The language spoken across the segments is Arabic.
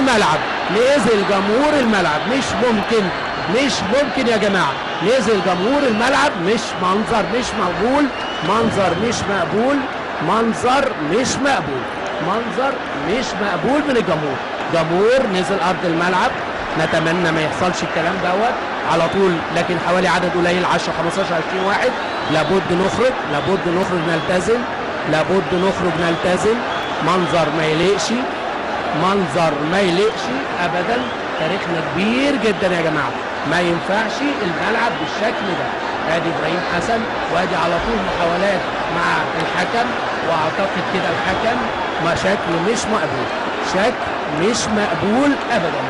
الملعب، نزل جمهور الملعب. مش ممكن يا جماعه، نزل جمهور الملعب. مش منظر مش مقبول، منظر مش مقبول، منظر مش مقبول، منظر مش مقبول من الجمهور. جمهور نزل ارض الملعب، نتمنى ما يحصلش الكلام دوت على طول، لكن حوالي عدد قليل 10 15 20 واحد. لابد نخرج نلتزم، لابد نخرج نلتزم. منظر ما يليقش، منظر ما يليقش ابدا. تاريخنا كبير جدا يا جماعه، ما ينفعش الملعب بالشكل ده. ادي ابراهيم حسن، وادي على طول محاولات مع الحكم، واعتقد كده الحكم ما شكل مش مقبول، شكل مش مقبول ابدا،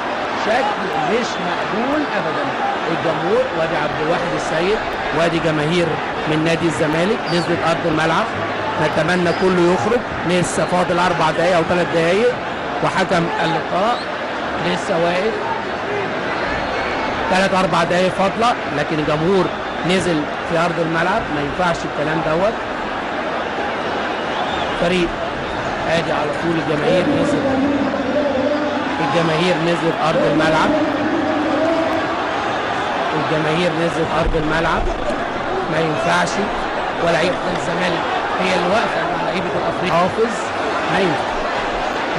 شكل مش مقبول ابدا. الجمهور، وادي عبد الواحد السيد، وادي جماهير من نادي الزمالك نزلت ارض الملعب. نتمنى كله يخرج، لسه فاضل 4 دقايق او 3 دقايق وحكم اللقاء لسه واقف. 3 4 دقايق فاضله، لكن الجمهور نزل في ارض الملعب. ما ينفعش الكلام دوت. فريق ادي على طول الجماهير نزلت ارض الملعب. الجماهير نزلت ارض الملعب. ما ينفعش، ولاعيبه الزمالك هي اللي واقفه مع لعيبه الافريقي حافظ.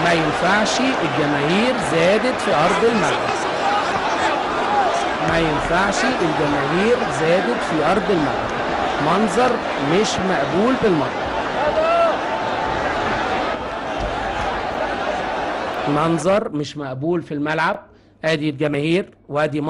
ما ينفعش الجماهير زادت في ارض الملعب. ما ينفعش الجماهير زادت في ارض الملعب. منظر مش مقبول بالمره. منظر مش مقبول في الملعب. ادي الجماهير، وادي